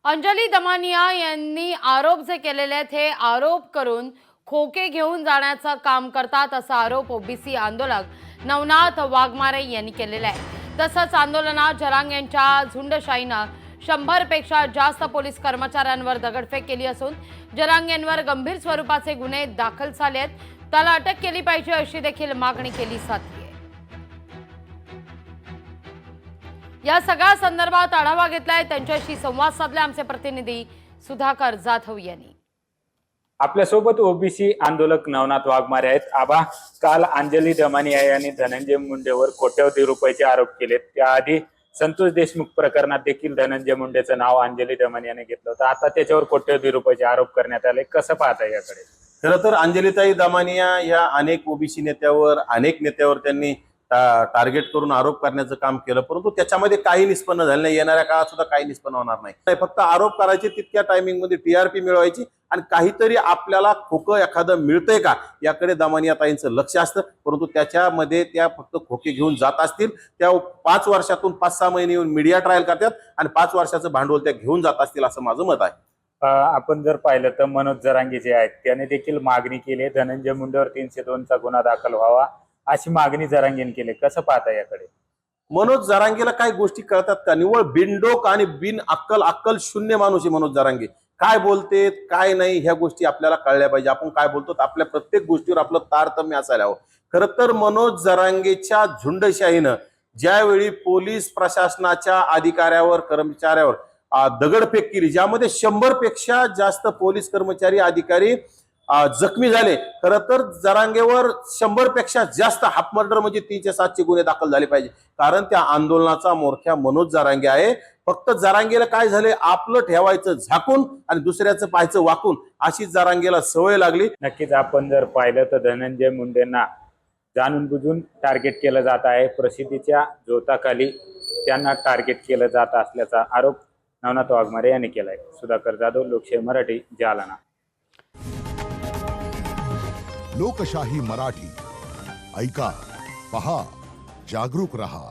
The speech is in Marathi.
अंजली दमानिया यांनी आरोप जे केलेले आहेत हे आरोप करून खोके घेऊन जाण्याचं काम करतात असा आरोप ओबीसी आंदोलक नवनाथ वाघमारे यांनी केलेला आहे। तसंच आंदोलनात जरांगे यांच्या झुंडशाहीनं 100 पेक्षा जास्त पोलीस कर्मचाऱ्यांवर दगडफेक केली असून जरांगे यांवर गंभीर स्वरूपाचे गुन्हे दाखल झाले आहेत। त्याला अटक केली पाहिजे अशी देखील मागणी केली जाते। या सगळ्या संदर्भात आढावा घेतलाय, त्यांच्याशी संवाद साधला आमचे प्रतिनिधी सुधाकर जाधव यांनी। आपल्यासोबत ओबीसी आंदोलक नवनाथ वाघमारे आहेत। आबा, काल अंजली दमानिया यांनी धनंजय मुंडेवर कोट्यवधी रुपयाचे आरोप केले। त्याआधी संतोष देशमुख प्रकरणात देखील धनंजय मुंडेचं नाव अंजली दमानियाने घेतलं होतं। आता त्याच्यावर कोट्यवधी रुपयाचे आरोप करण्यात आले। कसं पाहता याकडे? खरं तर अंजलीताई दमानिया या अनेक ओबीसी नेत्यावर, अनेक नेत्यावर त्यांनी टार्गेट करून आरोप करण्याचं काम केलं, परंतु त्याच्यामध्ये काही निष्पन्न झालं नाही। येणाऱ्या काळात सुद्धा काही निष्पन्न होणार नाही। फक्त आरोप करायचे, तितक्या टायमिंग मध्ये टीआरपी मिळवायची आणि काहीतरी आपल्याला खोकं एखादं मिळतंय का याकडे दमानियाताईंचं लक्ष असतं, परंतु त्याच्यामध्ये त्या फक्त खोके घेऊन जात असतील। त्या 5 वर्षातून 5-6 महिने येऊन मीडिया ट्रायल करतात आणि 5 वर्षाचं भांडवल त्या घेऊन जात असतील असं माझं मत आहे। आपण जर पाहिलं तर मनोज जरांगे जे आहेत त्याने देखील मागणी केली, धनंजय मुंडेवर 302चा गुन्हा दाखल व्हावा अशी मागणी जरांगेने केली। कसं पाहता याकडे? मनोज जरांगेला काही गोष्टी कळतात का? निव्वळ बिनडोक आणि बिन अक्कल शून्य माणूस आहे मनोज जरांगे। काय बोलते काय नाही ह्या गोष्टी आपल्याला कळल्या पाहिजे। आपण काय बोलतो आपल्या प्रत्येक गोष्टीवर आपलं तारतम्य असायला हवं। खरं तर मनोज जरांगेच्या झुंडशाहीनं ज्यावेळी पोलीस प्रशासनाच्या अधिकाऱ्यावर, कर्मचाऱ्यावर दगडफेक केली, ज्यामध्ये 100 पेक्षा जास्त पोलीस कर्मचारी, अधिकारी जखमी झाले। खरं तर जरांगेवर 100 पेक्षा जास्त हाफ मर्डर म्हणजे 307चे गुन्हे दाखल झाले पाहिजे, कारण त्या आंदोलनाचा मोरख्या मनोज जरांगे आहे। फक्त जरांगेला काय झाले, आपलं ठेवायचं झाकून आणि दुसऱ्याचं पाहायचं वाकून, अशी जरांगेला सवय लागली। नक्कीच आपण जर पाहिलं तर धनंजय मुंडेंना जाणून बुजून टार्गेट केलं जात आहे। प्रसिद्धीच्या जोताखाली त्यांना टार्गेट केलं जात असल्याचा आरोप नवनाथ वाघमारे यांनी केलाय। सुधाकर जाधव, लोकशाही मराठी, जालना। लोकशाही मराठी ऐका, पहा, जागरूक रहा।